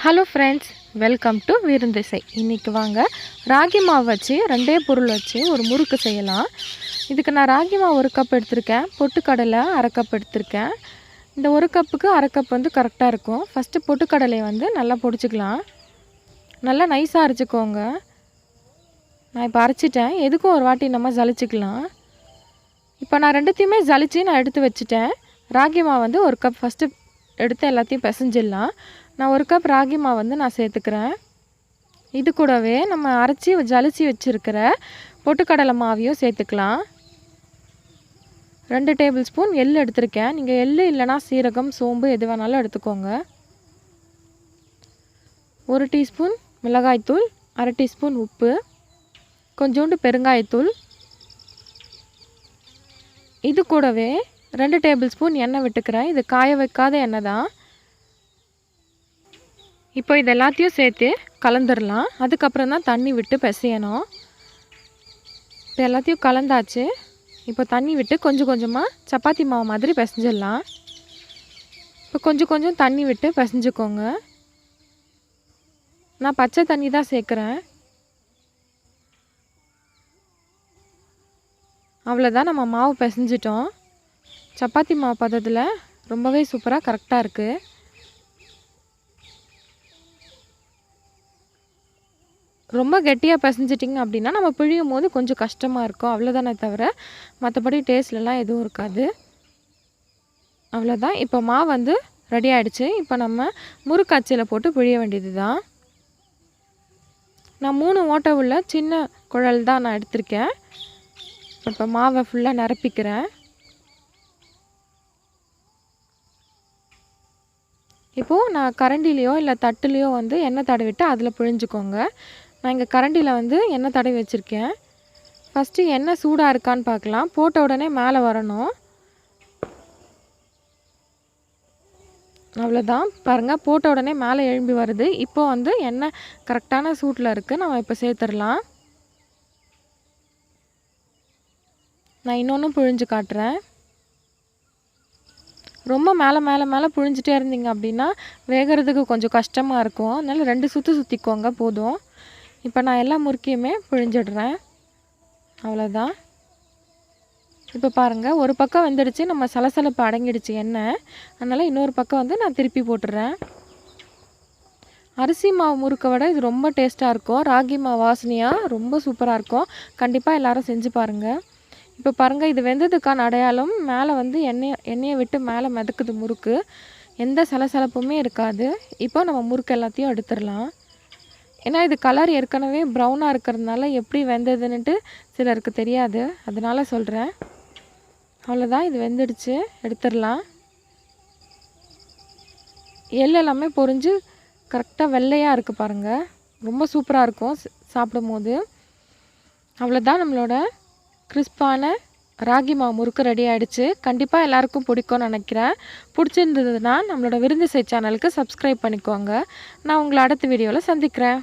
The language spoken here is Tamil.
ஹலோ ஃப்ரெண்ட்ஸ், வெல்கம் டு விருந்து. இன்றைக்கி வாங்க ராகி மாவு வச்சு ரெண்டே பொருள் வச்சு ஒரு முறுக்கு செய்யலாம். இதுக்கு நான் ராகி மாவு 1 கப் எடுத்திருக்கேன், பொட்டுக்கடலை 1/2 கப் எடுத்திருக்கேன். இந்த 1 கப்புக்கு 1/2 கப் வந்து கரெக்டாக இருக்கும். ஃபஸ்ட்டு பொட்டுக்கடலையை வந்து நல்லா பொடிச்சிக்கலாம், நல்லா நைஸாக அரைச்சிக்கோங்க. நான் இப்போ அரைச்சிட்டேன், எதுக்கும் ஒரு வாட்டி நம்ம ஜலிச்சிக்கலாம். இப்போ நான் ரெண்டுத்தையுமே ஜலிச்சு நான் எடுத்து வச்சுட்டேன். ராகி மாவு வந்து 1 கப் ஃபஸ்ட்டு எடுத்து எல்லாத்தையும் பிசைஞ்சிடலாம். நான் 1 கப் ராகி மாவு வந்து நான் சேர்த்துக்கிறேன். இது கூடவே நம்ம அரைச்சி ஜலிச்சு வச்சுருக்கிற பொட்டுக்கடலை மாவையும் சேர்த்துக்கலாம். 2 டேபிள் ஸ்பூன் எள் எடுத்திருக்கேன். நீங்கள் எள் இல்லைனா சீரகம், சோம்பு எது வேணாலும் எடுத்துக்கோங்க. 1 டீஸ்பூன் மிளகாய்த்தூள், 1/2 டீஸ்பூன் உப்பு, கொஞ்சோண்டு பெருங்காயத்தூள். இது கூடவே 2 டேபிள் ஸ்பூன் எண்ணெய் விட்டுக்கிறேன். இது காய வைக்காத எண்ணெய் தான். இப்போ இது எல்லாத்தையும் சேர்த்து கலந்துடலாம். அதுக்கப்புறம் தான் தண்ணி விட்டு பிசையணும். இப்போ எல்லாத்தையும் கலந்தாச்சு. இப்போ தண்ணி விட்டு கொஞ்சம் கொஞ்சமாக சப்பாத்தி மாவு மாதிரி பிசைஞ்சிடலாம். இப்போ கொஞ்சம் கொஞ்சம் தண்ணி விட்டு பிசைஞ்சுக்கோங்க. நான் பச்சை தண்ணி தான் சேர்க்குறேன். அவ்வளோதான், நம்ம மாவு பிசைஞ்சிட்டோம். சப்பாத்தி மாவு பதத்தில் ரொம்பவே சூப்பராக கரெக்டாக இருக்குது. ரொம்ப கெட்டியாக பிசைஞ்சிட்டிங்க அப்படின்னா நம்ம பிழியும் போது கொஞ்சம் கஷ்டமாக இருக்கும், அவ்வளோதானே தவிர மற்றபடி டேஸ்ட்லலாம் எதுவும் இருக்காது. அவ்வளோதான். இப்போ மாவு வந்து ரெடி ஆகிடுச்சு. இப்போ நம்ம முறுக்கு அச்சில் போட்டு பிழிய வேண்டியது தான். நான் 3 ஓட்டை உள்ள சின்ன குழல் தான் நான் எடுத்திருக்கேன். இப்போ மாவை ஃபுல்லாக நிரப்பிக்கிறேன். இப்போது நான் கரண்டிலையோ இல்லை தட்டுலேயோ வந்து எண்ணெய் தடவிட்டு அதில் பிழிஞ்சுக்கோங்க. நான் இங்கே கரண்டியில் வந்து எண்ணெய் தடவி வச்சுருக்கேன். ஃபஸ்ட்டு எண்ணெய் சூடாக இருக்கான்னு பார்க்கலாம். போட்ட உடனே மேலே வரணும். அவ்வளோதான், பாருங்கள், போட்ட உடனே மேலே எழும்பி வருது. இப்போ வந்து எண்ணெய் கரெக்டான சூட்டில் இருக்குது. நம்ம இப்போ சேர்த்துடலாம். நான் இன்னொன்றும் புழிஞ்சு காட்டுறேன். ரொம்ப மேலே மேலே மேலே புழிஞ்சிட்டே இருந்தீங்க அப்படின்னா வேகிறதுக்கு கொஞ்சம் கஷ்டமாக இருக்கும். அதனால் 2 சுற்று சுற்றிக்கோங்க போதும். இப்போ நான் எல்லா முறுக்கையுமே புழிஞ்சிடுறேன். அவ்வளோதான். இப்போ பாருங்கள், ஒரு பக்கம் வெந்துடுச்சு, நம்ம சலசலப்பு அடங்கிடுச்சு எண்ணெய். அதனால் இன்னொரு பக்கம் வந்து நான் திருப்பி போட்டுடுறேன். அரிசி மாவு முறுக்கை விட இது ரொம்ப டேஸ்ட்டாக இருக்கும். ராகி மாவு வாசனையாக ரொம்ப சூப்பராக இருக்கும். கண்டிப்பாக எல்லோரும் செஞ்சு பாருங்கள். இப்போ பாருங்கள், இது வெந்ததுக்கான அடையாளம் மேலே வந்து எண்ணெயை விட்டு மேலே மிதக்குது முறுக்கு. எந்த சலசலப்புமே இருக்காது. இப்போ நம்ம முறுக்கு எல்லாத்தையும் எடுத்துடலாம். ஏன்னா இது கலர் ஏற்கனவே ப்ரௌனாக இருக்கிறதுனால எப்படி வெந்ததுன்னுட்டு சிலருக்கு தெரியாது, அதனால் சொல்கிறேன். அவ்வளோதான், இது வெந்துடுச்சு, எடுத்துடலாம். எள் எல்லாமே பொரிஞ்சு கரெக்டாக வெள்ளையாக இருக்குது பாருங்கள், ரொம்ப சூப்பராக இருக்கும் சாப்பிடும் போது. அவ்வளோதான், நம்மளோட கிறிஸ்பான ராகி மாவு முறுக்கு ரெடி ஆகிடுச்சு. கண்டிப்பாக எல்லாருக்கும் பிடிக்கும்னு நினைக்கிறேன். பிடிச்சிருந்ததுன்னா நம்மளோட விருந்து சேனலுக்கு சப்ஸ்கிரைப் பண்ணிக்கோங்க. நான் உங்களை அடுத்த வீடியோவில் சந்திக்கிறேன்.